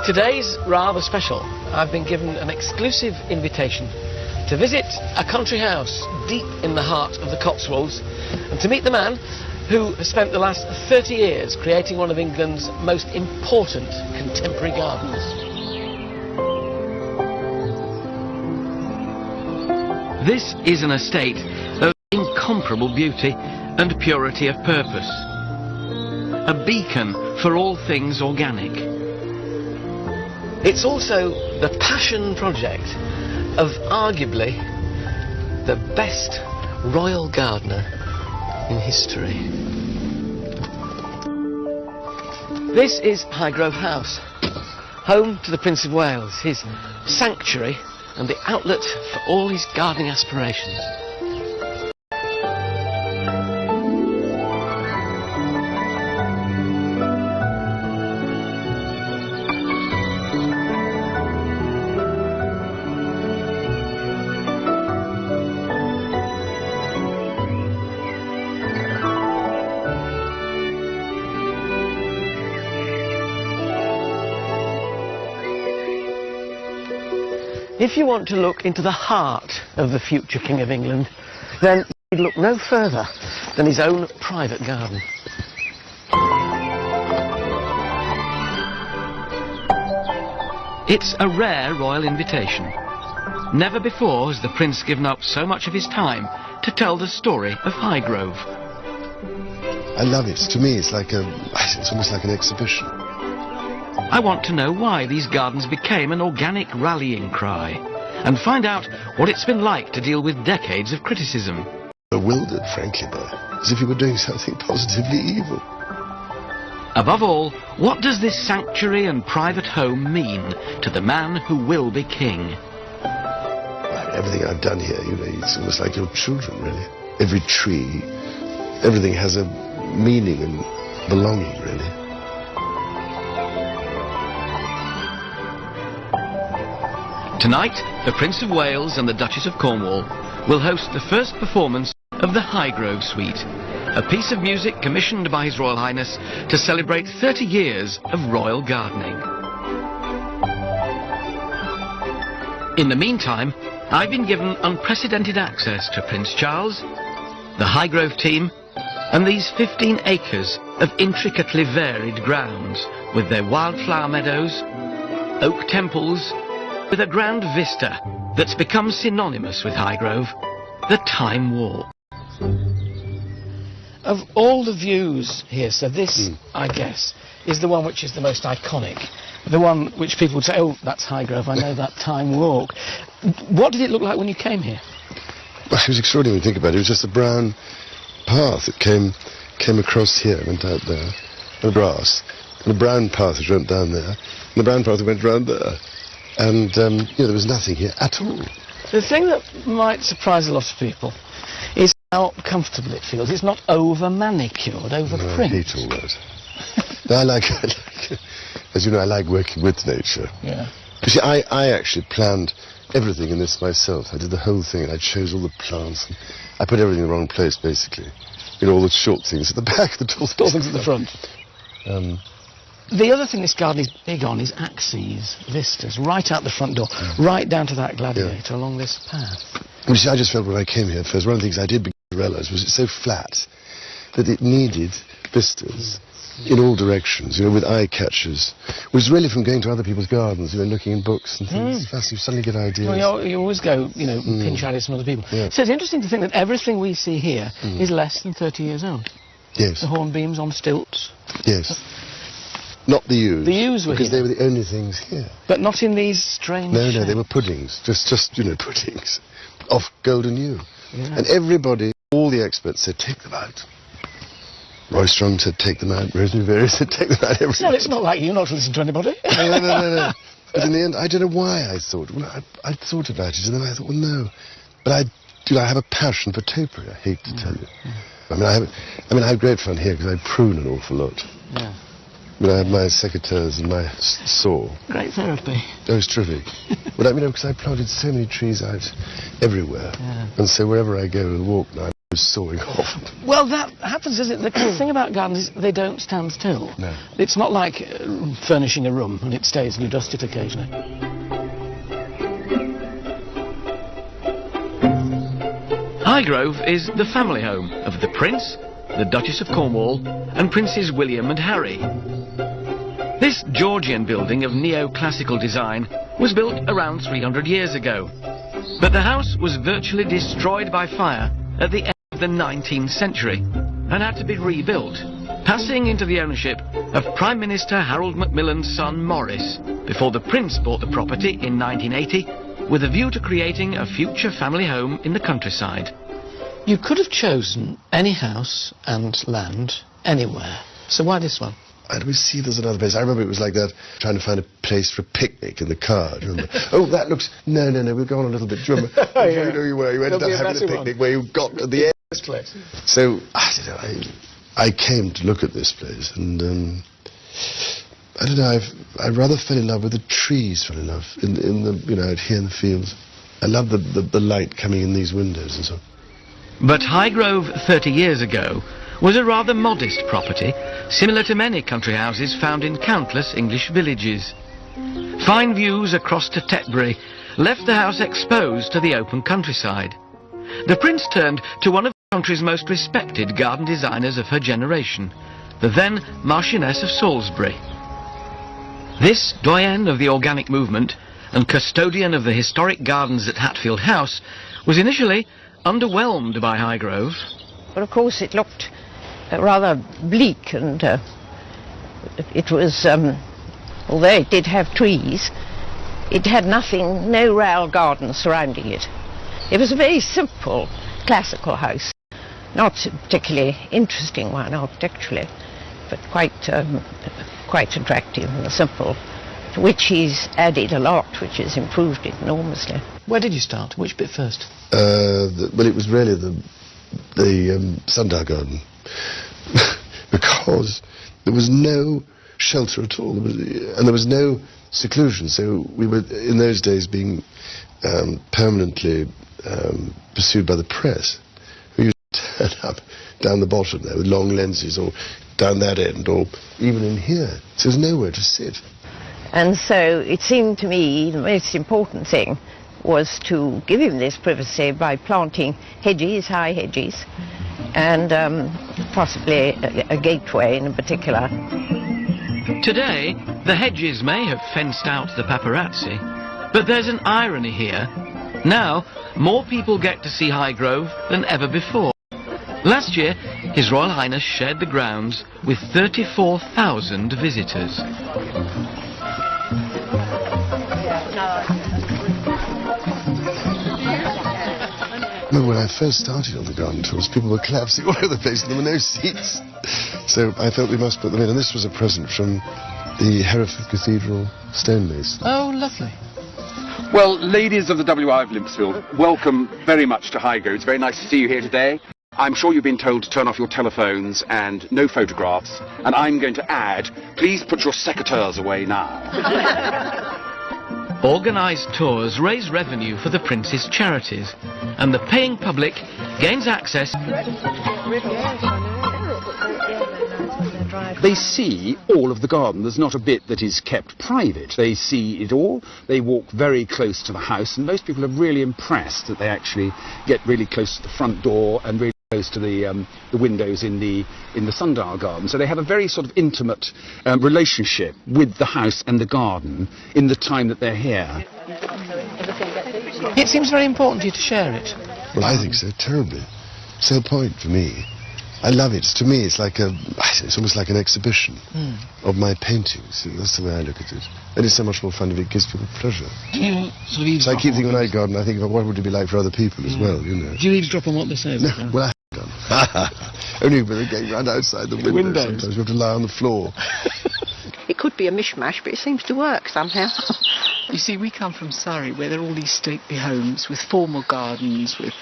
Today's rather special. I've been given an exclusive invitation to visit a country house deep in the heart of the Cotswolds and to meet the man who has spent the last 30 years creating one of England's most important contemporary gardens. This is an estate of incomparable beauty and purity of purpose. A beacon for all things organic. It's also the passion project of arguably the best royal gardener in history. This is Highgrove House, home to the Prince of Wales, his sanctuary and the outlet for all his gardening aspirations. If you want to look into the heart of the future King of England, then you'd look no further than his own private garden. It's a rare royal invitation. Never before has the Prince given up so much of his time to tell the story of Highgrove. I love it. To me, it's almost like an exhibition. I want to know why these gardens became an organic rallying cry and find out what it's been like to deal with decades of criticism. Bewildered, frankly, as if you were doing something positively evil. Above all, what does this sanctuary and private home mean to the man who will be king? Well, everything I've done here, it's almost like your children, really. Every tree, everything has a meaning and belonging, really. Tonight, the Prince of Wales and the Duchess of Cornwall will host the first performance of the Highgrove Suite, a piece of music commissioned by His Royal Highness to celebrate 30 years of royal gardening. In the meantime, I've been given unprecedented access to Prince Charles, the Highgrove team, and these 15 acres of intricately varied grounds with their wildflower meadows, oak temples, with a grand vista that's become synonymous with Highgrove, the Time Walk. Of all the views here, so this, I guess, is the one which is the most iconic. The one which people would say, oh, that's Highgrove, I know that Time Walk. What did it look like when you came here? Well, it was extraordinary when you think about it. It was just a brown path that came across here, went out there, and grass. And the brown path that went down there, and the brown path that went round there. And, there was nothing here at all. The thing that might surprise a lot of people is how comfortable it feels. It's not over-manicured, over-print. No, I hate all that. No, I like, as you know, I like working with nature. Yeah. You see, I actually planned everything in this myself. I did the whole thing, and I chose all the plants. And I put everything in the wrong place, basically. All the short things at the back, the tall things at the front. The other thing this garden is big on is axes, vistas, right out the front door, right down to that gladiator along this path. You see, I just felt when I came here first, one of the things I did begin to realise was it's so flat that it needed vistas in all directions, with eye catchers. It was really from going to other people's gardens, looking in books and things. You suddenly get ideas. Well, you always go, pinch ideas from other people. Yeah. So it's interesting to think that everything we see here is less than 30 years old. Yes. The hornbeams on stilts. Yes. Not the yews. The yews were because here. They were the only things here. But not in these strange No, shapes. they were puddings. Just puddings. Off golden yew. Yeah. And everybody, all the experts said, take them out. Roy Strong said, take them out. Rosemary Berry said, take them out. No, it's not like you not to listen to anybody. No. But in the end, I don't know why I thought. Well, I thought about it, and then I thought, well, no. But I have a passion for topiary, I hate to tell you. I have great fun here because I prune an awful lot. Yeah. I have my secateurs and my saw. Great therapy. Oh, it's terrific. But because I planted so many trees out everywhere. Yeah. And so wherever I go and walk now, I was sawing off. Well, that happens, is it? The thing about gardens is they don't stand still. No. It's not like furnishing a room and it stays and you dust it occasionally. Highgrove is the family home of the Prince, the Duchess of Cornwall, and Princes William and Harry. This Georgian building of neoclassical design was built around 300 years ago. But the house was virtually destroyed by fire at the end of the 19th century and had to be rebuilt, passing into the ownership of Prime Minister Harold Macmillan's son Maurice before the Prince bought the property in 1980 with a view to creating a future family home in the countryside. You could have chosen any house and land anywhere, so why this one? And we see there's another place. I remember it was like that, trying to find a place for a picnic in the car. Do you remember? Oh, that looks... No, we'll go on a little bit. Do you remember? You know you were. You ended up having a picnic where you got to the end. Place. So, I don't know, I came to look at this place, and I don't know, I rather fell in love with the trees, fell in love, in the, you know, out here in the fields. I love the light coming in these windows and so on. But Highgrove 30 years ago was a rather modest property, similar to many country houses found in countless English villages. Fine views across to Tetbury left the house exposed to the open countryside. The Prince turned to one of the country's most respected garden designers of her generation, the then Marchioness of Salisbury. This doyen of the organic movement and custodian of the historic gardens at Hatfield House was initially underwhelmed by Highgrove. But of course it looked rather bleak, and it was, although it did have trees, it had nothing, no rail garden surrounding it. It was a very simple classical house, not a particularly interesting one architecturally, but quite attractive and simple, to which he's added a lot, which has improved it enormously. Where did you start? Which bit first? Well, it was really the sundial garden, because there was no shelter at all, and there was no seclusion, so we were, in those days, being permanently pursued by the press, who used to turn up down the bottom there with long lenses, or down that end, or even in here, so there's nowhere to sit. And so it seemed to me the most important thing was to give him this privacy by planting hedges, high hedges, and possibly a gateway in particular. Today, the hedges may have fenced out the paparazzi, but there's an irony here. Now, more people get to see Highgrove than ever before. Last year, His Royal Highness shared the grounds with 34,000 visitors. When I first started on the garden tours, people were collapsing all over the place and there were no seats. So I thought we must put them in, and this was a present from the Hereford Cathedral stonemason. Oh, lovely. Well, ladies of the WI of Limpsfield, welcome very much to Highgrove. It's very nice to see you here today. I'm sure you've been told to turn off your telephones and no photographs, and I'm going to add, please put your secateurs away now. Organised tours raise revenue for the Prince's charities, and the paying public gains access. They see all of the garden. There's not a bit that is kept private. They see it all. They walk very close to the house, and most people are really impressed that they actually get really close to the front door and really close to the windows in the sundial garden. So they have a very sort of intimate relationship with the house and the garden in the time that they're here. It seems very important to you to share it. Well, I think so, terribly. It's the whole point for me. I love it. To me, it's like it's almost like an exhibition of my paintings. That's the way I look at it. And it's so much more fun if it gives people pleasure. Do you sort of so I keep thinking when I garden, I think about what would it be like for other people as well, you know. Do you eavesdrop on what they say? No, well, I haven't done. Only when they're going round outside the window. Sometimes you have to lie on the floor. It could be a mishmash, but it seems to work somehow. You see, we come from Surrey, where there are all these stately homes with formal gardens, with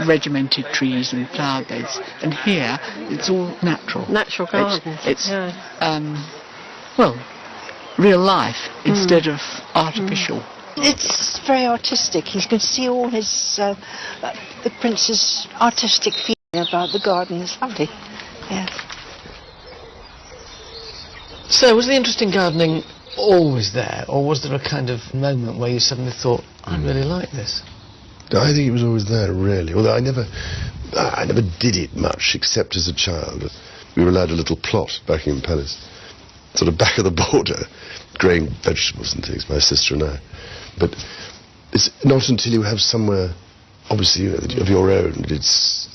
regimented trees and flower beds, and here it's all natural. Natural gardens. It's well, real life instead of artificial. It's very artistic. You can see all his the Prince's artistic feelings. About the garden is lovely. Yes. So, was the interest in gardening always there, or was there a kind of moment where you suddenly thought, I really like this? I think it was always there, really. Although I never did it much, except as a child. We were allowed a little plot back in Palace, sort of back of the border, growing vegetables and things, my sister and I. But it's not until you have somewhere, obviously, of your own,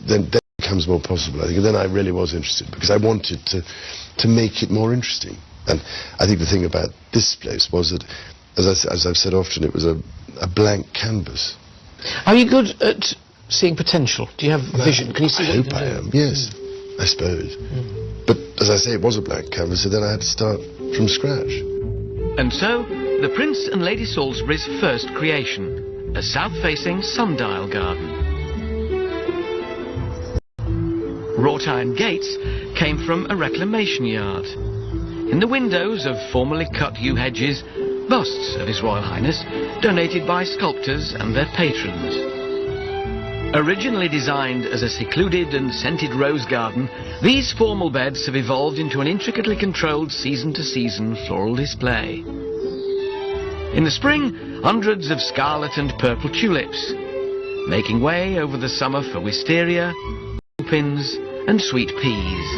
then it becomes more possible, I think. And then I really was interested, because I wanted to make it more interesting. And I think the thing about this place was that, as I've said often, it was a blank canvas. Are you good at seeing potential? Do you have vision? Can you see what you can do? I hope I am, yes, I suppose. But, as I say, it was a blank canvas, so then I had to start from scratch. And so, the Prince and Lady Salisbury's first creation, a south-facing sundial garden. Wrought iron gates came from a reclamation yard. In the windows of formerly cut yew hedges, busts of His Royal Highness, donated by sculptors and their patrons. Originally designed as a secluded and scented rose garden, these formal beds have evolved into an intricately controlled season-to-season floral display. In the spring, hundreds of scarlet and purple tulips, making way over the summer for wisteria, lupins and sweet peas.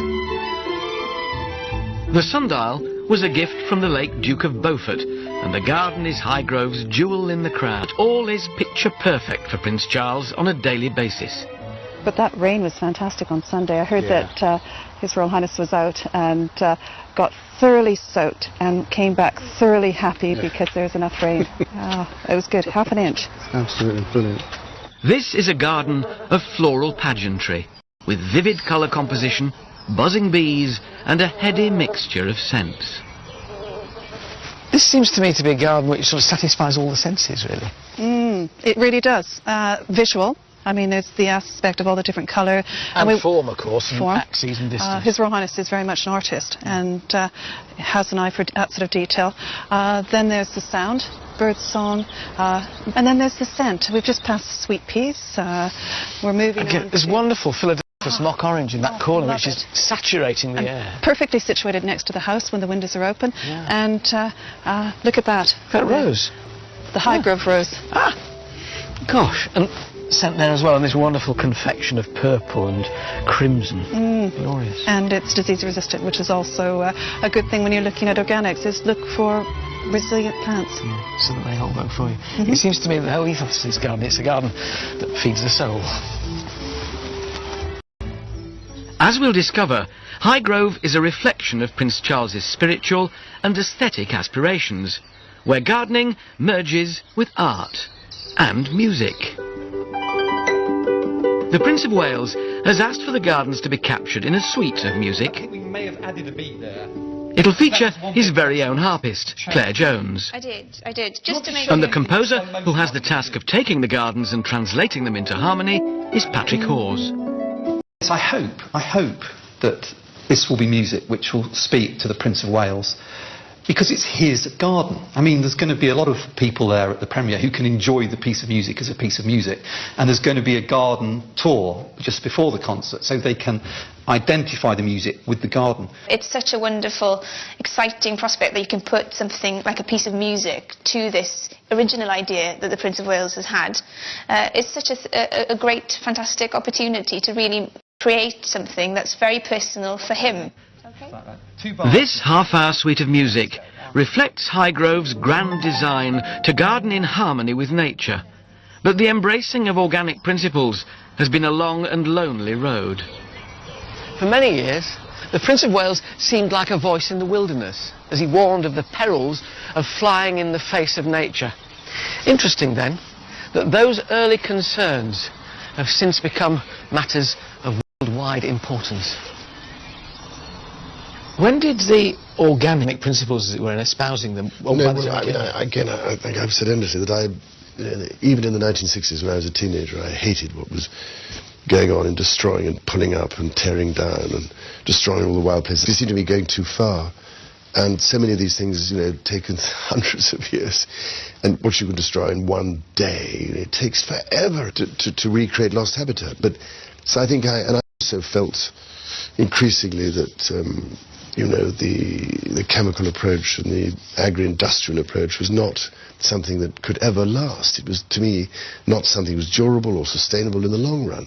The sundial was a gift from the late Duke of Beaufort, and the garden is Highgrove's jewel in the crown. All is picture perfect for Prince Charles on a daily basis. But that rain was fantastic on Sunday. I heard that His Royal Highness was out and got thoroughly soaked and came back thoroughly happy because there was enough rain. It was good, half an inch. Absolutely brilliant. This is a garden of floral pageantry, with vivid colour composition, buzzing bees and a heady mixture of scents. This seems to me to be a garden which sort of satisfies all the senses, really. It really does. Visual. I mean, there's the aspect of all the different colour. And form, of course, and form. axes and distance. His Royal Highness is very much an artist and has an eye for that sort of detail. Then there's the sound, bird song, and then there's the scent. We've just passed sweet peas. We're moving on. There's wonderful Philadelphia mock orange in that corner, which is saturating the air. Perfectly situated next to the house when the windows are open. And look at that. That rose. The Highgrove rose. Gosh, and scent there as well, and this wonderful confection of purple and crimson. Glorious. And it's disease resistant, which is also a good thing when you're looking at organics, is look for resilient plants. So that they hold up for you. It seems to me that the whole ethos of this garden, it's a garden that feeds the soul. As we'll discover, Highgrove is a reflection of Prince Charles's spiritual and aesthetic aspirations, where gardening merges with art and music. The Prince of Wales has asked for the gardens to be captured in a suite of music. I think we may have added a beat there. It'll feature his very own harpist, Claire Jones. I did, just to make And the composer who has the task of taking the gardens and translating them into harmony is Patrick Hawes. Yes, I hope that this will be music which will speak to the Prince of Wales, because it's his garden. I mean, there's going to be a lot of people there at the premiere who can enjoy the piece of music as a piece of music, and there's going to be a garden tour just before the concert, so they can identify the music with the garden. It's such a wonderful, exciting prospect that you can put something like a piece of music to this original idea that the Prince of Wales has had. It's such a great, fantastic opportunity to really create something that's very personal for him. This half-hour suite of music reflects Highgrove's grand design to garden in harmony with nature. But the embracing of organic principles has been a long and lonely road. For many years, the Prince of Wales seemed like a voice in the wilderness, as he warned of the perils of flying in the face of nature. Interesting, then, that those early concerns have since become matters of worldwide importance. When did the organic principles, as it were, in espousing them... I think I've said endlessly that even in the 1960s when I was a teenager, I hated what was going on in destroying and pulling up and tearing down and destroying all the wild places. It seemed to me going too far. And so many of these things, taken hundreds of years. And what you can destroy in one day, it takes forever to recreate lost habitat. But so I think also felt increasingly that, you know, the chemical approach and the agri-industrial approach was not something that could ever last. It was, to me, not something that was durable or sustainable in the long run.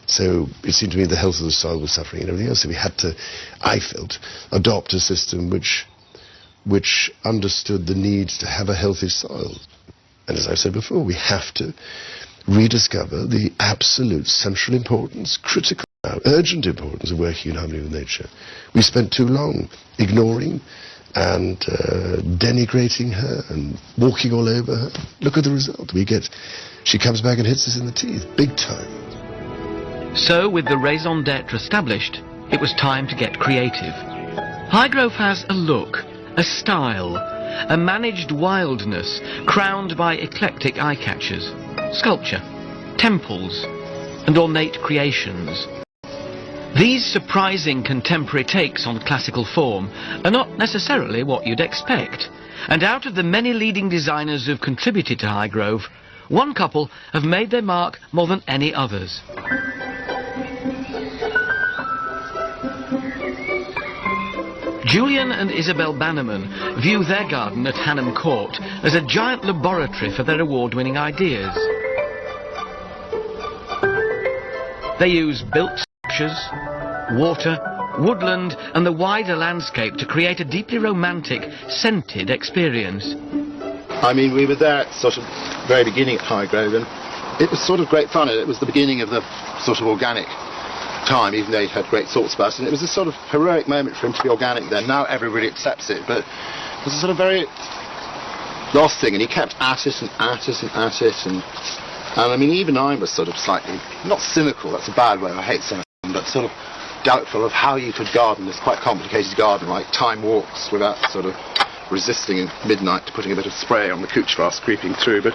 So it seemed to me the health of the soil was suffering and everything else. So we had to, I felt, adopt a system which understood the need to have a healthy soil. And as I said before, we have to rediscover the absolute central importance, critical, urgent importance of working in harmony with nature. We spent too long ignoring and denigrating her and walking all over her. Look at the result. She comes back and hits us in the teeth, big time. So, with the raison d'etre established, it was time to get creative. Highgrove has a look, a style, a managed wildness crowned by eclectic eye-catchers, sculpture, temples, and ornate creations. These surprising contemporary takes on classical form are not necessarily what you'd expect, and out of the many leading designers who've contributed to Highgrove, one couple have made their mark more than any others. Julian and Isabel Bannerman view their garden at Hannam Court as a giant laboratory for their award-winning ideas. They use built structures, water, woodland and the wider landscape to create a deeply romantic, scented experience. I mean, we were there at sort of very beginning at Highgrove, and it was sort of great fun. It was the beginning of the sort of organic time, even though he had great thoughts about it, and it was a sort of heroic moment for him to be organic then. Now everybody accepts it, but it was a sort of very lost thing, and he kept at it and at it and at it, and I mean, even I was sort of slightly, not cynical, that's a bad word, I hate cynicism, but sort of doubtful of how you could garden this quite complicated garden, like time walks, without sort of resisting at midnight to putting a bit of spray on the couch grass creeping through. But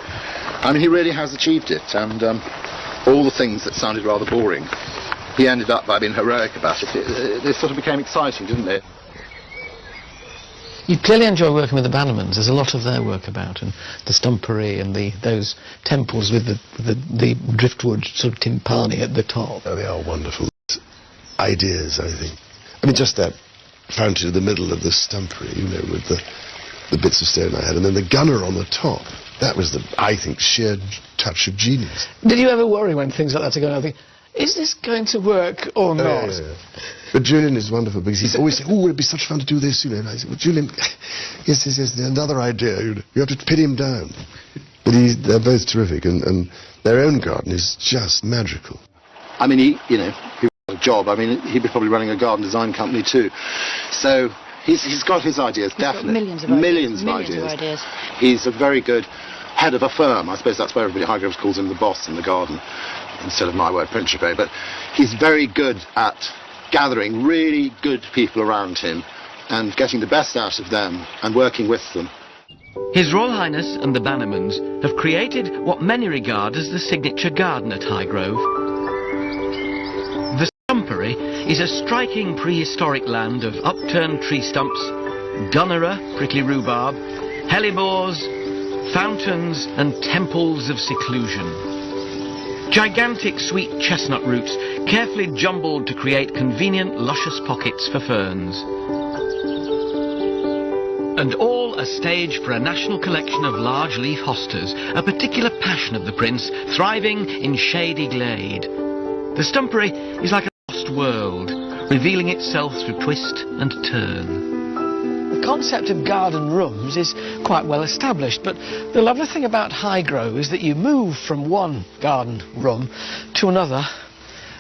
I mean, he really has achieved it, and all the things that sounded rather boring, he ended up by being heroic about it. It sort of became exciting, didn't it? You clearly enjoy working with the Bannermans. There's a lot of their work about, and the stumpery and those temples with the driftwood sort of timpani at the top. Oh, they are wonderful ideas, I think. I mean, just that fountain in the middle of the stumpery, you know, with the bits of stone I had, and then the gunner on the top. That was the, I think, sheer touch of genius. Did you ever worry when things like that are going on? Think, is this going to work or not? Yeah. But Julian is wonderful because he's always saying, oh, it'd be such fun to do this, you know. And I said, well, Julian, yes, another idea. You have to pin him down. But they're both terrific, and their own garden is just magical. I mean, he got a job. I mean, he'd be probably running a garden design company too. So he's got his ideas, definitely. Millions of ideas. He's a very good head of a firm. I suppose that's where everybody at Highgrove calls him the boss in the garden, instead of my word, principe. But he's very good at gathering really good people around him and getting the best out of them and working with them. His Royal Highness and the Bannermans have created what many regard as the signature garden at Highgrove. The Stumpery is a striking prehistoric land of upturned tree stumps, gunnera, prickly rhubarb, hellebores, fountains and temples of seclusion. Gigantic sweet chestnut roots carefully jumbled to create convenient luscious pockets for ferns. And all a stage for a national collection of large leaf hostas, a particular passion of the Prince, thriving in shady glade. The Stumpery is like a lost world, revealing itself through twist and turn. The concept of garden rooms is quite well established, but the lovely thing about Highgrove is that you move from one garden room to another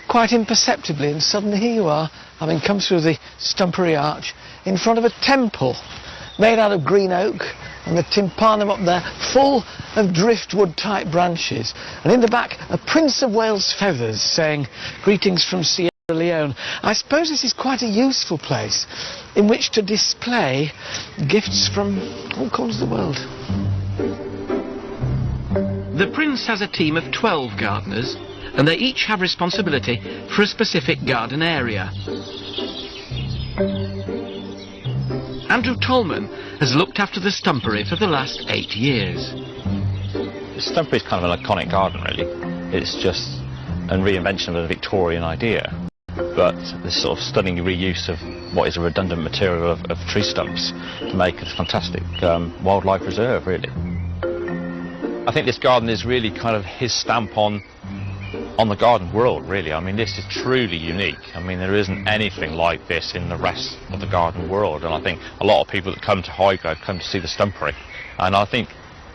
quite imperceptibly, and suddenly here you are, having come through the Stumpery arch in front of a temple made out of green oak, and the tympanum up there full of driftwood type branches, and in the back a Prince of Wales feathers saying greetings from Sierra Leone. I suppose this is quite a useful place in which to display gifts from all corners of the world. The Prince has a team of 12 gardeners, and they each have responsibility for a specific garden area. Andrew Tolman has looked after the Stumpery for the last 8 years. The Stumpery is kind of an iconic garden, really. It's just a reinvention of a Victorian idea. but this sort of stunning reuse of what is a redundant material of tree stumps to make a fantastic wildlife reserve, really. I think this garden is really kind of his stamp on the garden world, really. I mean, this is truly unique. I mean, there isn't anything like this in the rest of the garden world, and I think a lot of people that come to Highgrove come to see the stumpery, and I think,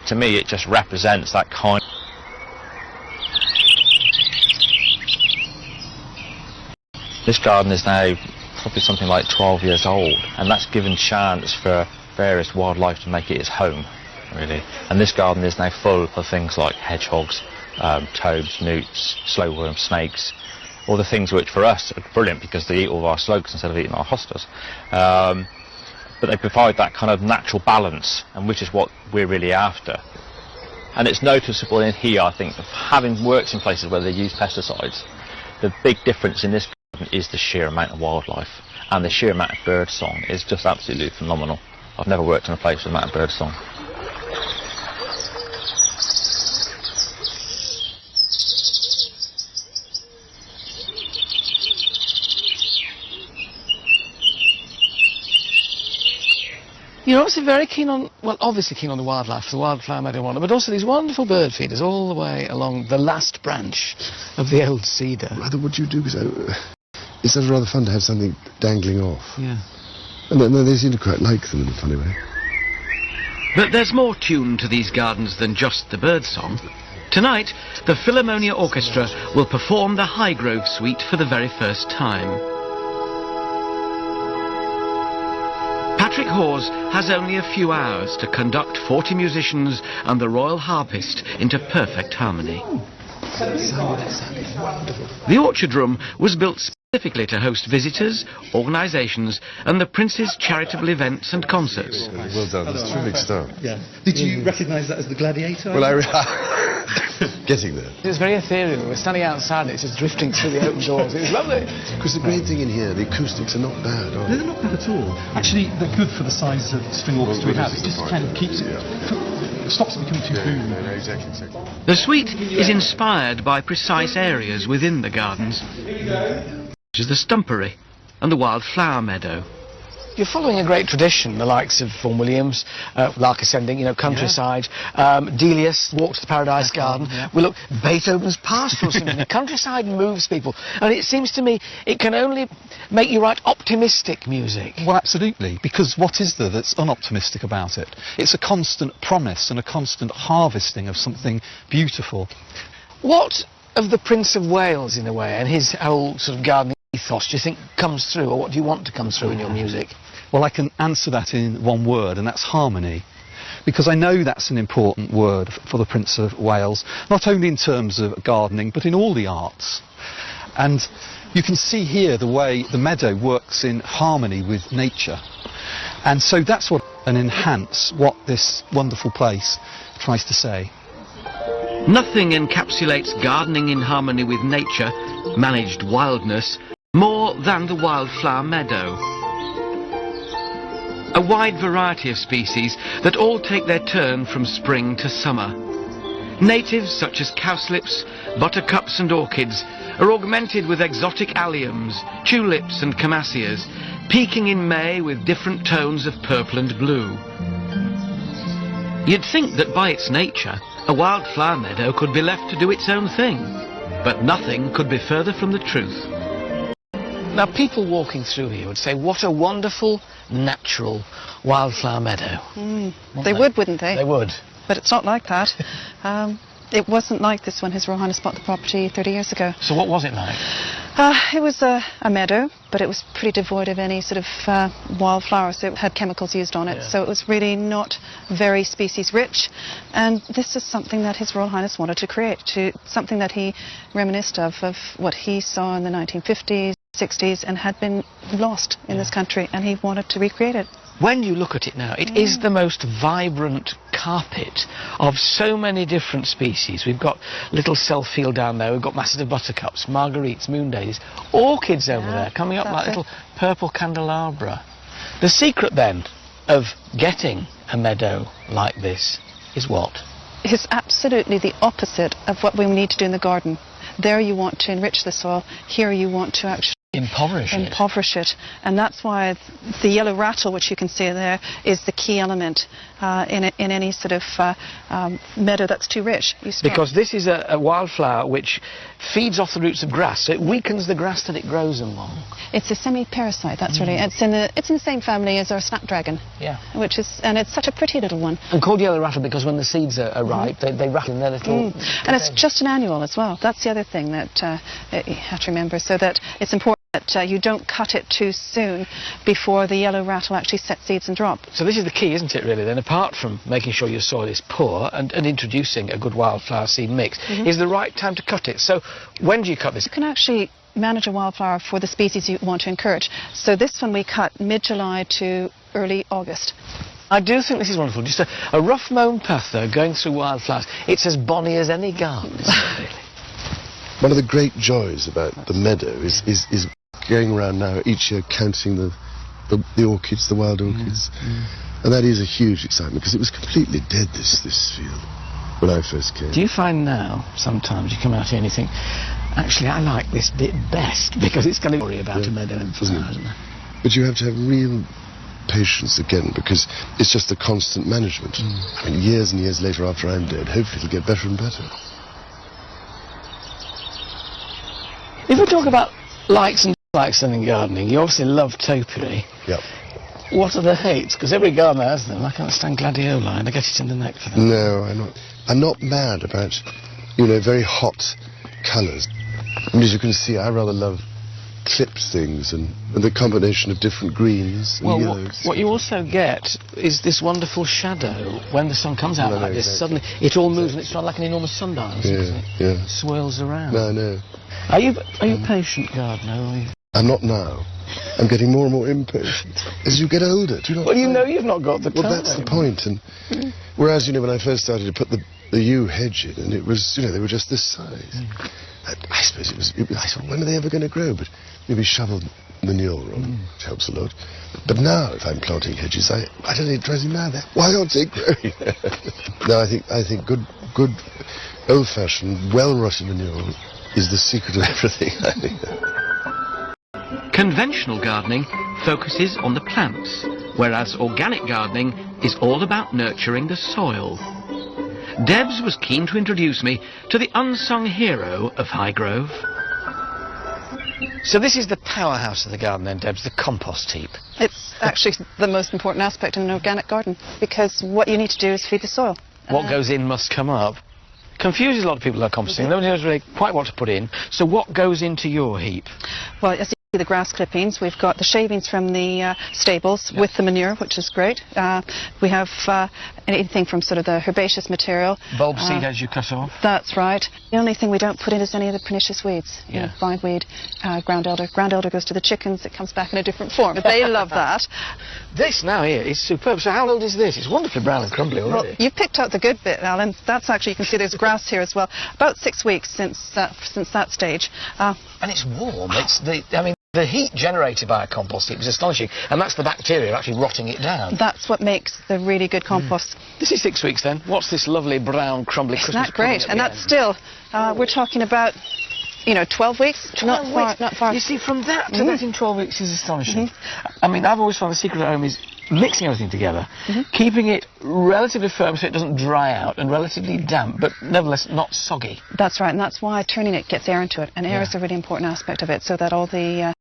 to me, it just represents that kind. This garden is now probably something like 12 years old, and that's given chance for various wildlife to make it its home, really. And this garden is now full of things like hedgehogs, toads, newts, slowworm, snakes, all the things which for us are brilliant because they eat all of our slugs instead of eating our hostas. But they provide that kind of natural balance, and which is what we're really after. And it's noticeable in here, I think, of having worked in places where they use pesticides. The big difference in this garden is the sheer amount of wildlife, and the sheer amount of bird song is just absolutely phenomenal. I've never worked in a place with the amount of bird song. You're obviously very keen on, well, obviously keen on the wildlife, the wildflower meadow wonder, but also these wonderful bird feeders all the way along the last branch of the old cedar. Rather, what do you do? Because it's rather fun to have something dangling off. Yeah. And they seem to quite like them in a funny way. But there's more tune to these gardens than just the bird song. Tonight, the Philharmonia Orchestra will perform the Highgrove Suite for the very first time. Patrick Hawes has only a few hours to conduct 40 musicians and the Royal Harpist into perfect harmony. The Orchard Room was built specifically to host visitors, organisations and the Prince's charitable events and concerts. Well done, that's terrific stuff. Yeah. Did you recognise that as the Gladiator? Well, getting there. It was very ethereal. We're standing outside and it's just drifting through the open doors. It was lovely. Because the great thing in here, the acoustics are not bad, are they? They're not bad at all. Actually, they're good for the size of string orchestra we have. It just kind of keeps it, stops it becoming too boomy. No, exactly. The suite is inspired by precise areas within the gardens, which is the stumpery and the wildflower meadow. You're following a great tradition, the likes of Vaughan Williams, Lark Ascending, you know, Countryside, Delius, Walk to the Paradise Garden. Yeah. We look, Beethoven's Pastoral Symphony. Countryside moves people, and it seems to me it can only make you write optimistic music. Well, absolutely, because what is there that's unoptimistic about it? It's a constant promise and a constant harvesting of something beautiful. What of the Prince of Wales, in a way, and his whole sort of gardening ethos, do you think comes through, or what do you want to come through in your music? Well, I can answer that in one word, and that's harmony. Because I know that's an important word for the Prince of Wales, not only in terms of gardening, but in all the arts. And you can see here the way the meadow works in harmony with nature. And so that's what, and enhance what this wonderful place tries to say. Nothing encapsulates gardening in harmony with nature, managed wildness, more than the wildflower meadow. A wide variety of species that all take their turn from spring to summer. Natives such as cowslips, buttercups and orchids are augmented with exotic alliums, tulips and camassias, peaking in May with different tones of purple and blue. You'd think that by its nature, a wildflower meadow could be left to do its own thing, but nothing could be further from the truth. Now, people walking through here would say, what a wonderful, natural wildflower meadow. They would, wouldn't they? They would. But it's not like that. It wasn't like this when His Royal Highness bought the property 30 years ago. So what was it like? It was a meadow, but it was pretty devoid of any sort of wildflowers. So it had chemicals used on it, yeah. So it was really not very species rich. And this is something that His Royal Highness wanted to create, something that he reminisced of what he saw in the 1950s, 60s, and had been lost in this country, and he wanted to recreate it. When you look at it now, it is the most vibrant carpet of so many different species. We've got little self-field down there, we've got masses of buttercups, marguerites, moon daisies, orchids over there, coming up like little purple candelabra. The secret then of getting a meadow like this is what? It's absolutely the opposite of what we need to do in the garden. There you want to enrich the soil, here you want to actually impoverish it. And that's why the yellow rattle, which you can see there, is the key element in any sort of meadow that's too rich. Because this is a wildflower which feeds off the roots of grass, so it weakens the grass that it grows along. It's a semi-parasite, that's really. It's in the same family as our snapdragon. Yeah. And it's such a pretty little one. And called yellow rattle because when the seeds are ripe, they rattle in their little... And it's just an annual as well. That's the other thing that you have to remember, so that it's important that you don't cut it too soon before the yellow rattle actually sets seeds and drop. So this is the key, isn't it, really, then, apart from making sure your soil is poor and introducing a good wildflower seed mix, is the right time to cut it. So when do you cut this? You can actually manage a wildflower for the species you want to encourage. So this one we cut mid-July to early August. I do think this is wonderful. Just a rough mown path, though, going through wildflowers. It's as bonny as any garden, really. One of the great joys about the meadow is going around now each year counting the orchids, the wild orchids. And that is a huge excitement because it was completely dead, this field, when I first came. Do you find now, sometimes, you come out here and you think, actually, I like this bit best because it's going to worry about a meadow in flowers, isn't it? But you have to have real patience again because it's just the constant management. I mean, years and years later after I'm dead, hopefully it'll get better and better. If we talk about likes and dislikes in gardening, you obviously love topiary. Yep. What are the hates? Because every gardener has them. I can't stand gladioli and I get it in the neck for them. No, I'm not mad about, very hot colours. I mean, as you can see, I rather love clipped things and the combination of different greens and yellows. What you also get is this wonderful shadow. When the sun comes out like this, suddenly it all moves and it's not like an enormous sundial, isn't it? Yeah. Swirls around. No, I know. Are you patient, gardener? I'm not now. I'm getting more and more impatient as you get older. Do you know? Well, you've not got the time. Well, that's the point. And whereas when I first started to put the yew hedge in, and it was they were just this size. I suppose it was. I thought, when are they ever going to grow? But maybe shovel manure on, which helps a lot. But now, if I'm planting hedges, I don't know, it drives me mad. Why aren't they growing? No, I think good old-fashioned, well-rotted manure is the secret of everything, I think. Conventional gardening focuses on the plants, whereas organic gardening is all about nurturing the soil. Debs was keen to introduce me to the unsung hero of Highgrove. So this is the powerhouse of the garden then, Debs, the compost heap. It's actually the most important aspect in an organic garden because what you need to do is feed the soil. What goes in must come up. Confuses a lot of people about composting. Nobody knows really quite what to put in. So what goes into your heap? Well, as you see, the grass clippings, we've got the shavings from the stables with the manure, which is great. We have anything from sort of the herbaceous material. Bulb seed as you cut off? That's right. The only thing we don't put in is any of the pernicious weeds. Bindweed, ground elder. Ground elder goes to the chickens. It comes back in a different form, but they love that. This now here is superb. So how old is this? It's wonderfully brown and crumbly already. Well, you've picked out the good bit, Alan. That's actually, you can see there's grass here as well. About 6 weeks since that stage. And it's warm. The heat generated by a compost heap is astonishing, and that's the bacteria actually rotting it down. That's what makes the really good compost. This is 6 weeks then. What's this lovely brown crumbly Christmas Isn't that great? And that's still, we're talking about, 12 weeks? 12 weeks. Not far. You see, from that to that in 12 weeks is astonishing. I mean, I've always found the secret at home is mixing everything together, keeping it relatively firm so it doesn't dry out, and relatively damp, but nevertheless not soggy. That's right, and that's why turning it gets air into it, and air is a really important aspect of it, so that all the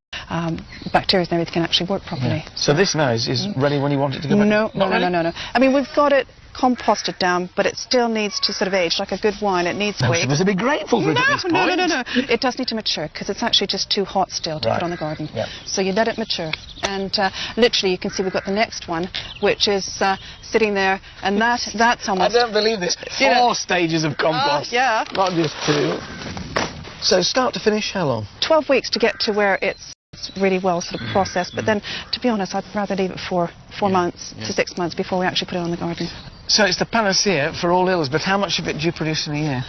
bacteria and everything can actually work properly. So this now is ready when you want it to go back? No. I mean, we've got it composted down, but it still needs to sort of age like a good wine. It needs weight. You must be grateful for it at this point. No. It does need to mature because it's actually just too hot still to put on the garden. So you let it mature, and literally you can see we've got the next one, which is sitting there, and that's almost. I don't believe this. 4 stages of compost. Yeah. Not just 2. So start to finish, how long? 12 weeks to get to where it's really well sort of processed, but then, to be honest, I'd rather leave it for 4 months to 6 months before we actually put it on the garden. So it's the panacea for all ills, but how much of it do you produce in a year?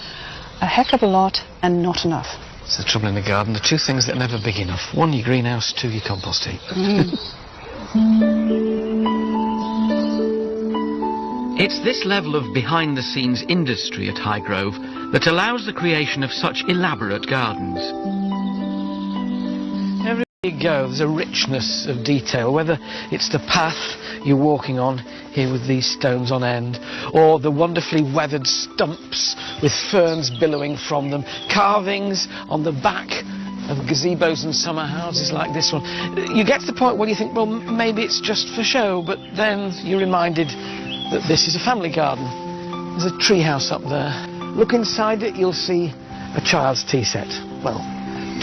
A heck of a lot, and not enough. It's the trouble in the garden, the 2 things that are never big enough. 1, your greenhouse, 2, your compost heap. It's this level of behind-the-scenes industry at Highgrove that allows the creation of such elaborate gardens. you go, there's a richness of detail, whether it's the path you're walking on here with these stones on end, or the wonderfully weathered stumps with ferns billowing from them, carvings on the back of gazebos and summer houses like this one. You get to the point where you think, well, maybe it's just for show, but then you're reminded that this is a family garden. There's a tree house up there. Look inside it, you'll see a child's tea set. Well,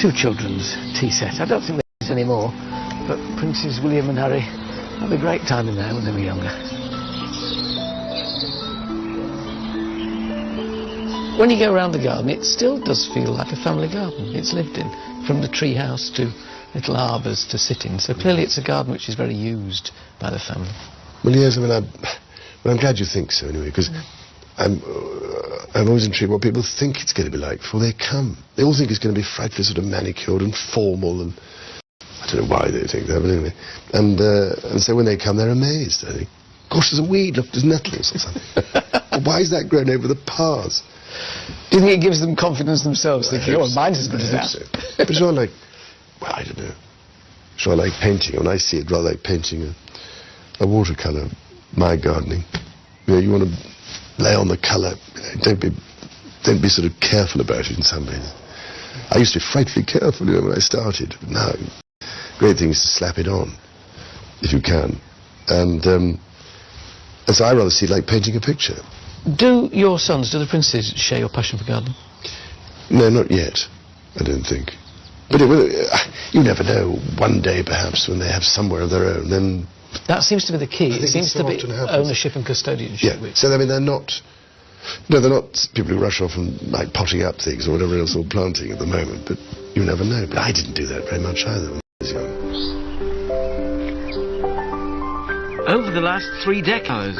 2 children's tea set. I don't think there's any more, but Princes William and Harry had a great time in there when they were younger. When you go around the garden, it still does feel like a family garden. It's lived in, from the tree house to little arbours to sit in. So clearly it's a garden which is very used by the family. Well, yes, I mean, I'm glad you think so anyway, because I'm always intrigued what people think it's going to be like before they come. They all think it's going to be frightfully sort of manicured and formal, and I don't know why they think that, but anyway. And so when they come, they're amazed. They think, gosh, there's a weed, look, there's nettles or something. Well, why is that grown over the paths? Do you think it gives them confidence themselves, thinking, oh, mine's as good as that? So. But it's not like, well, I don't know. It's not like painting. When I see it, rather like painting a watercolour, my gardening. You know, you want to lay on the colour. You know, don't be sort of careful about it in some ways. I used to be frightfully careful, you know, when I started. But now, great thing is to slap it on, if you can. And so I rather see it like painting a picture. Do your sons, do the princes, share your passion for gardening? No, not yet, I don't think. But you never know. One day, perhaps, when they have somewhere of their own, then... That seems to be the key. It seems to be ownership and custodianship. Yeah. So, I mean, they're not people who rush off and, like, potting up things or whatever else, or planting at the moment, but you never know. But I didn't do that very much either when I was young. Over the last 3 decades,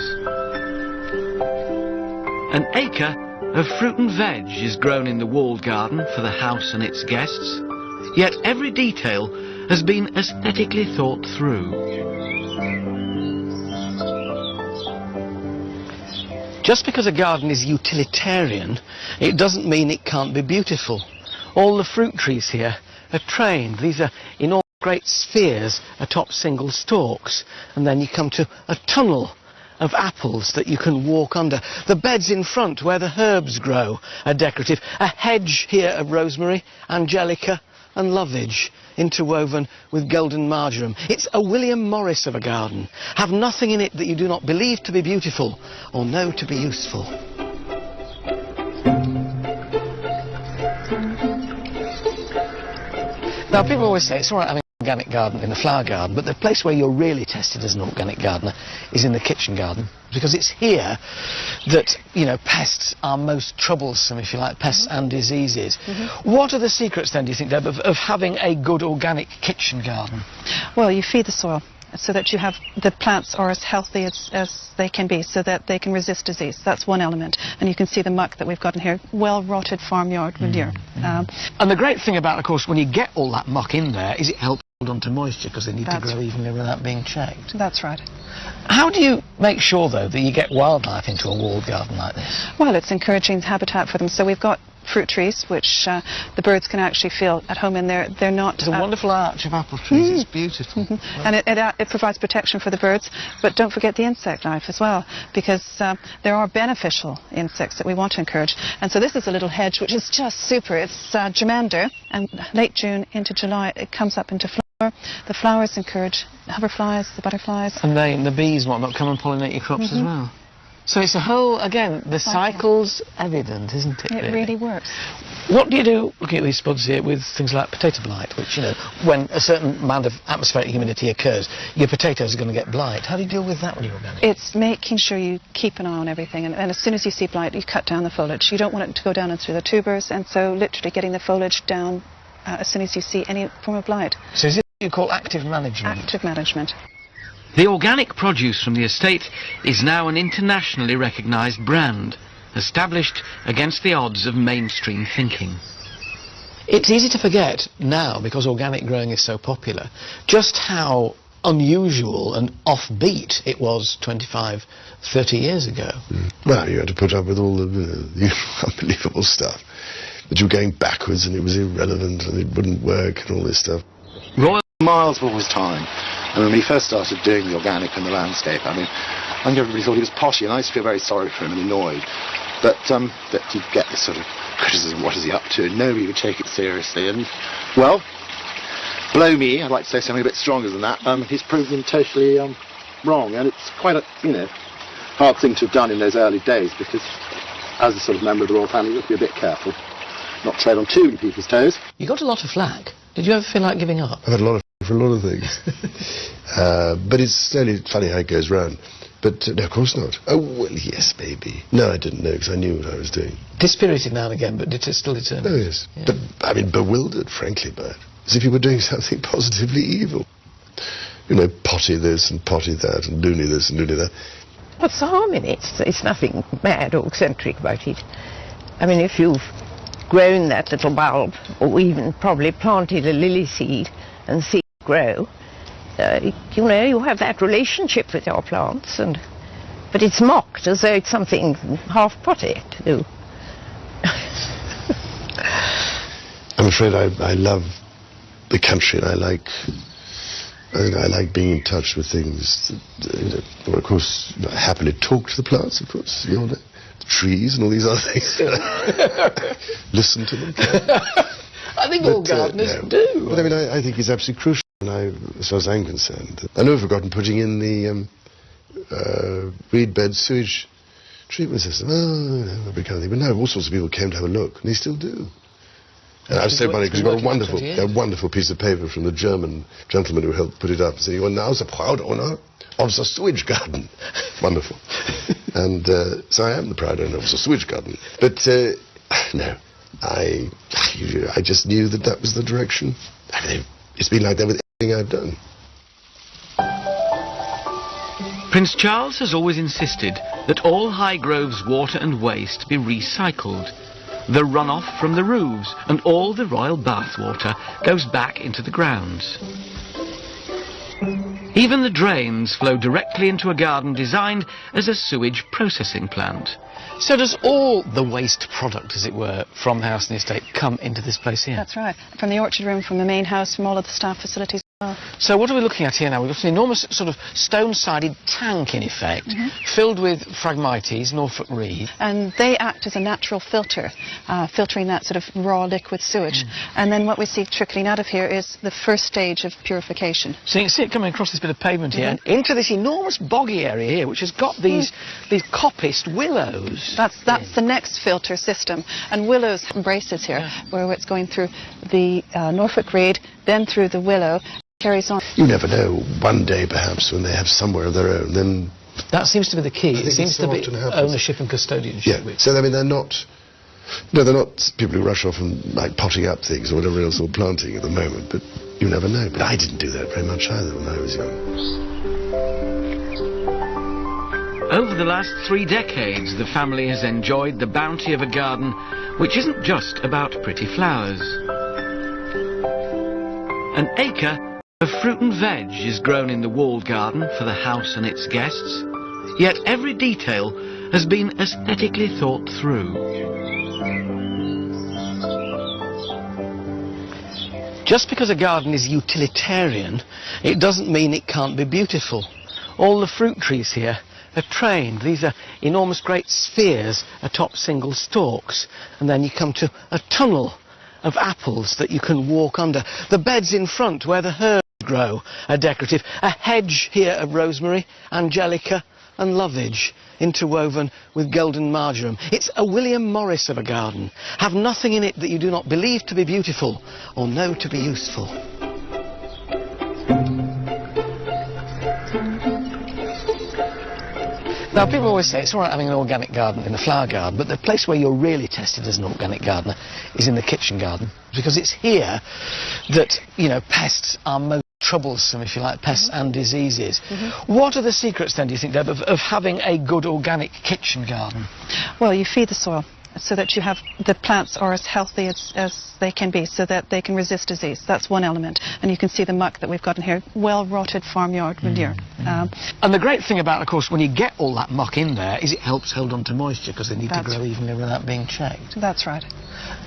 an acre of fruit and veg is grown in the walled garden for the house and its guests, yet every detail has been aesthetically thought through. Just because a garden is utilitarian, it doesn't mean it can't be beautiful. All the fruit trees here are trained. These are in all great spheres atop single stalks, and then you come to a tunnel of apples that you can walk under. The beds in front where the herbs grow are decorative. A hedge here of rosemary, angelica and lovage, interwoven with golden marjoram. It's a William Morris of a garden. Have nothing in it that you do not believe to be beautiful or know to be useful. Now, people always say it's all right having an organic garden in a flower garden, but the place where you're really tested as an organic gardener is in the kitchen garden, because it's here that, you know, pests are most troublesome, if you like, pests and diseases. What are the secrets then, do you think, Deb, of having a good organic kitchen garden? Well, you feed the soil so that you have the plants are as healthy as they can be, so that they can resist disease. That's one element. And you can see the muck that we've got in here, well-rotted farmyard manure. And the great thing about, of course, when you get all that muck in there is it helps hold on to moisture, because they need to grow evenly without being checked. That's right. How do you make sure, though, that you get wildlife into a walled garden like this? Well, it's encouraging habitat for them. So we've got fruit trees, which the birds can actually feel at home in there. They're not... There's a wonderful arch of apple trees. It's beautiful. And it provides protection for the birds, but don't forget the insect life as well, because there are beneficial insects that we want to encourage. And so this is a little hedge which is just super. It's germander, and late June into July it comes up into flower. The flowers encourage the hoverflies, the butterflies. And the bees and whatnot come and pollinate your crops as well. So it's a whole, again, the cycle's evident, isn't it? It really works. What do you do, looking at these spuds here, with things like potato blight, which, you know, when a certain amount of atmospheric humidity occurs, your potatoes are going to get blight. How do you deal with that when you're organic? It's making sure you keep an eye on everything, and as soon as you see blight, you cut down the foliage. You don't want it to go down and through the tubers, and so literally getting the foliage down as soon as you see any form of blight. So is it what you call active management? Active management. The organic produce from the estate is now an internationally recognised brand, established against the odds of mainstream thinking. It's easy to forget now, because organic growing is so popular, just how unusual and offbeat it was 25, 30 years ago. Well, you had to put up with all the unbelievable stuff. But you were going backwards and it was irrelevant and it wouldn't work and all this stuff. Royal miles of always time. And when we first started doing the organic and the landscape, I mean, I think everybody thought he was poshy, and I used to feel very sorry for him and annoyed. But that he'd get this sort of criticism, what is he up to? And nobody would take it seriously. And, well, blow me, I'd like to say something a bit stronger than that. He's proven totally wrong, and it's quite a, hard thing to have done in those early days, because as a sort of member of the royal family, you have to be a bit careful, not tread on too many people's toes. You got a lot of flack. Did you ever feel like giving up? I've had a lot of for a lot of things. But it's slowly funny how it goes round. But no, of course not. Oh, well, yes, maybe. No, I didn't know, because I knew what I was doing. Dispirited now and again, but still determined. Oh, yes. Yeah. But, I mean, bewildered, frankly, by it. As if you were doing something positively evil. Potty this and potty that, and loony this and loony that. What's the harm in it? It's nothing mad or eccentric about it. I mean, if you've grown that little bulb, or even probably planted a lily seed and see it grow, you have that relationship with your plants, but it's mocked as though it's something half potty to do. I'm afraid I love the country, and I like being in touch with things. Of course, I happily talk to the plants, of course, the trees and all these other things. Listen to them. I think all gardeners do. But I mean, I think it's absolutely crucial, as far as I'm concerned. I never forgotten putting in the reed bed sewage treatment system. That kind of thing. But no, all sorts of people came to have a look, and they still do. And I was so funny, because we got a wonderful piece of paper from the German gentleman who helped put it up, and said, "You are now the proud owner of the sewage garden." Wonderful. And so I am the proud owner of the sewage garden. But no, I just knew that was the direction. I mean, it's been like that with everything I've done. Prince Charles has always insisted that all Highgrove's water and waste be recycled. The runoff from the roofs and all the royal bathwater goes back into the grounds. Even the drains flow directly into a garden designed as a sewage processing plant. So does all the waste product, as it were, from the house and the estate come into this place here? That's right. From the orchard room, from the main house, from all of the staff facilities. So what are we looking at here now? We've got an enormous sort of stone-sided tank, in effect, filled with Phragmites, Norfolk reed. And they act as a natural filter, filtering that sort of raw liquid sewage. And then what we see trickling out of here is the first stage of purification. So you can see it coming across this bit of pavement here, and into this enormous boggy area here, which has got these coppiced willows. That's the next filter system. And willows embraces here, where it's going through the Norfolk reed, then through the willow, carries on. You never know, one day perhaps, when they have somewhere of their own, then... That seems to be the key. It seems to be ownership and custodianship. Yeah, so I mean, they're not people who rush off and like potting up things or whatever else, or planting at the moment, but you never know. But I didn't do that very much either when I was young. Over the last 3 decades, the family has enjoyed the bounty of a garden which isn't just about pretty flowers. An acre of fruit and veg is grown in the walled garden for the house and its guests, yet every detail has been aesthetically thought through. Just because a garden is utilitarian, it doesn't mean it can't be beautiful. All the fruit trees here are trained. These are enormous great spheres atop single stalks, and then you come to a tunnel of apples that you can walk under. The beds in front where the herbs grow are decorative. A hedge here of rosemary, angelica and lovage, interwoven with golden marjoram. It's a William Morris of a garden. Have nothing in it that you do not believe to be beautiful or know to be useful. Now, people always say it's all right having an organic garden in a flower garden, but the place where you're really tested as an organic gardener is in the kitchen garden, because it's here that, pests are most troublesome, if you like, pests and diseases. What are the secrets, then, do you think, Deb, of having a good organic kitchen garden? Well, you feed the soil so that the plants are as healthy as they can be, so that they can resist disease. That's one element. And you can see the muck that we've got in here, well-rotted farmyard manure. And the great thing about, of course, when you get all that muck in there, is it helps hold on to moisture, because they need to grow evenly without being checked. That's right.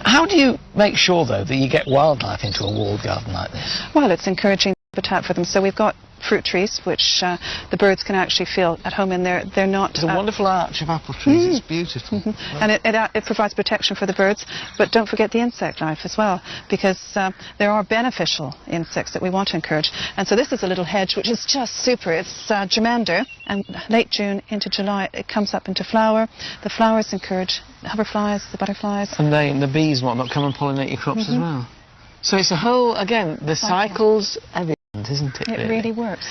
How do you make sure, though, that you get wildlife into a walled garden like this? Well, it's encouraging habitat for them. So we've got fruit trees, which the birds can actually feel at home in. They're not... There's a wonderful arch of apple trees. It's beautiful. And it provides protection for the birds, but don't forget the insect life as well, because there are beneficial insects that we want to encourage. And so this is a little hedge which is just super. It's germander, and late June into July it comes up into flower. The flowers encourage the hoverflies, the butterflies. And the bees and whatnot come and pollinate your crops as well. So it's a whole, again, the cycles, everything, isn't it? It really works.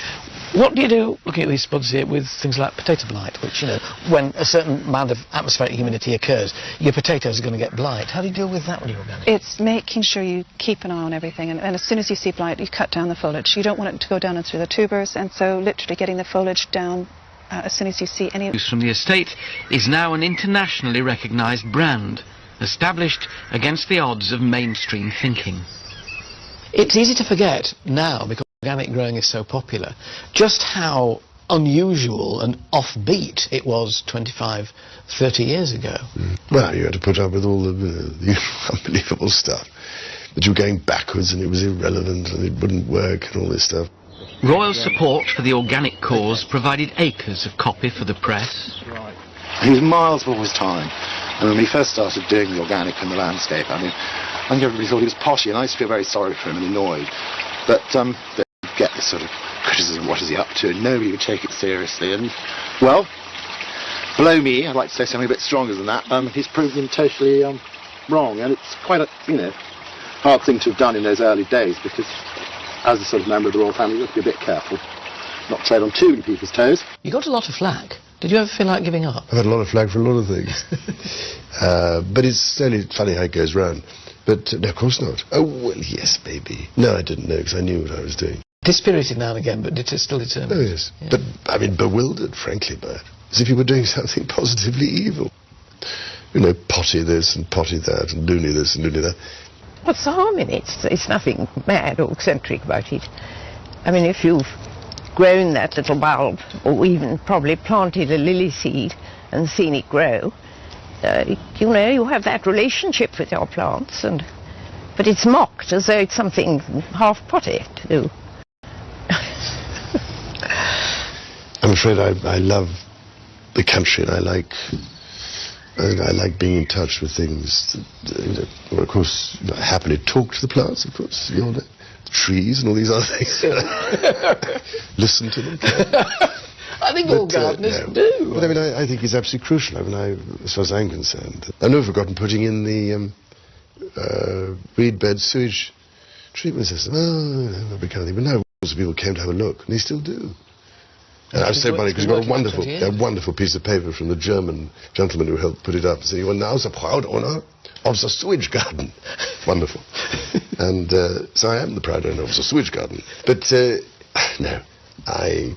What do you do, looking at these spuds here, with things like potato blight, which, you know, when a certain amount of atmospheric humidity occurs, your potatoes are going to get blight. How do you deal with that with your organic? It's making sure you keep an eye on everything, and as soon as you see blight, you cut down the foliage. You don't want it to go down and through the tubers, and so literally getting the foliage down as soon as you see any... From the estate is now an internationally recognised brand, established against the odds of mainstream thinking. It's easy to forget now, because organic growing is so popular, just how unusual and offbeat it was 25, 30 years ago. Well, you had to put up with all the unbelievable stuff. That you were going backwards and it was irrelevant and it wouldn't work and all this stuff. Royal support for the organic cause provided acres of copy for the press. He was miles before his time. And when he first started doing the organic and the landscape, I mean, I think everybody thought he was poshy, and I used to feel very sorry for him and annoyed. But they get this sort of criticism, what is he up to, and nobody would take it seriously. And, well, below me, I'd like to say something a bit stronger than that, he's proved him totally wrong, and it's quite a, you know, hard thing to have done in those early days, because as a sort of member of the royal family, you have to be a bit careful, not tread on too many people's toes. You got a lot of flack. Did you ever feel like giving up? I've had a lot of flack for a lot of things. But it's only funny how it goes round. But no, of course not. Oh, well, yes, maybe. No, I didn't know, because I knew what I was doing. Dispirited now and again, but still determined. Oh, yes. Yeah. But, I mean, bewildered, frankly, by it. As if you were doing something positively evil. You know, potty this and potty that, and loony this and loony that. What's the harm in it? It's nothing mad or eccentric about it. I mean, if you've grown that little bulb, or even probably planted a lily seed and seen it grow, you know, you have that relationship with your plants, but it's mocked as though it's something half potty to do. I'm afraid I love the country, and I like being in touch with things. Well, of course, I happily talk to the plants, of course, you know, the trees and all these other things. Listen to them. I think all gardeners do. But I mean, I think it's absolutely crucial. I mean, as far as I'm concerned, I've never forgotten putting in the reed bed sewage treatment system. Oh, that kind of thing. But now lots of people came to have a look, and they still do. And I was so funny because we got a wonderful piece of paper from the German gentleman who helped put it up, saying, "You are now the proud owner of the sewage garden." Wonderful. And so I am the proud owner of the sewage garden. But no, I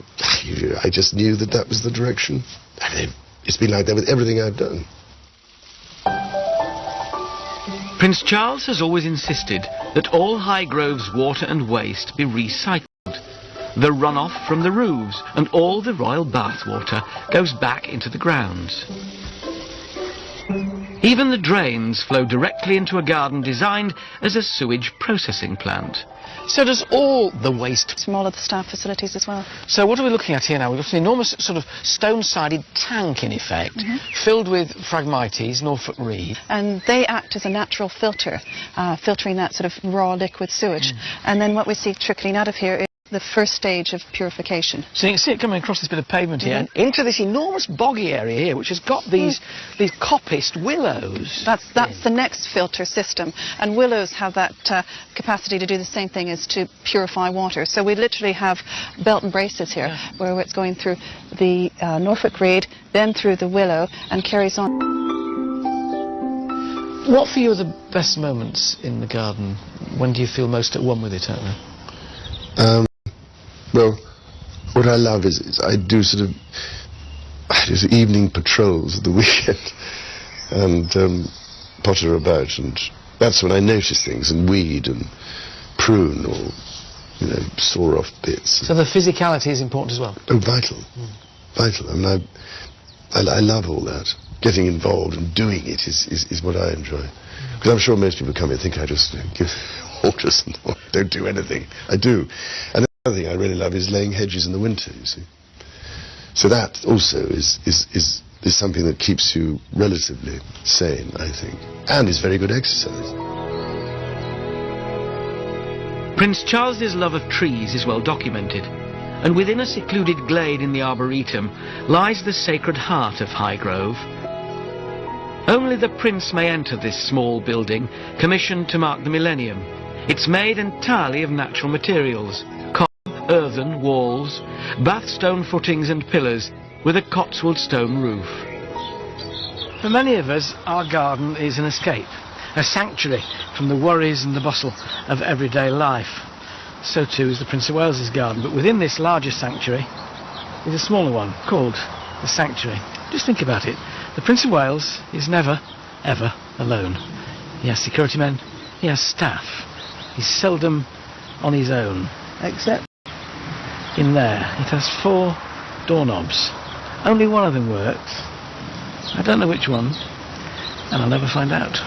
just knew that was the direction. I mean, it's been like that with everything I've done. Prince Charles has always insisted that all Highgrove's water and waste be recycled. The runoff from the roofs and all the royal bathwater goes back into the grounds. Even the drains flow directly into a garden designed as a sewage processing plant. So does all the waste... From all of the staff facilities as well. So what are we looking at here now? We've got an enormous sort of stone-sided tank, in effect, filled with Phragmites, Norfolk reed. And they act as a natural filter, filtering that sort of raw liquid sewage. And then what we see trickling out of here is the first stage of purification. So you can see it coming across this bit of pavement here and into this enormous boggy area here, which has got these coppiced willows. That's the next filter system, and willows have that capacity to do the same thing as to purify water. So we literally have belt and braces here, where it's going through the Norfolk reed, then through the willow, and carries on. What for you are the best moments in the garden? When do you feel most at one with it, Anna? Well, what I love is I do sort of evening patrols at the weekend and potter about, and that's when I notice things and weed and prune or, you know, saw off bits. So the physicality is important as well? Oh, vital. Vital. I mean, I love all that. Getting involved and doing it is what I enjoy. Because I'm sure most people come here and think I just give orders and don't do anything. I do. And Another thing I really love is laying hedges in the winter, you see. So that also is something that keeps you relatively sane, I think, and is very good exercise. Prince Charles's love of trees is well documented, and within a secluded glade in the Arboretum lies the Sacred Heart of Highgrove. Only the Prince may enter this small building, commissioned to mark the millennium. It's made entirely of natural materials, earthen walls, bath stone footings and pillars, with a Cotswold stone roof. For many of us, our garden is an escape, a sanctuary from the worries and the bustle of everyday life. So too is the Prince of Wales's garden, but within this larger sanctuary is a smaller one called the Sanctuary. Just think about it. The Prince of Wales is never, ever alone. He has security men, he has staff. He's seldom on his own, except in there. It has 4 doorknobs. Only one of them works. I don't know which one, and I'll never find out.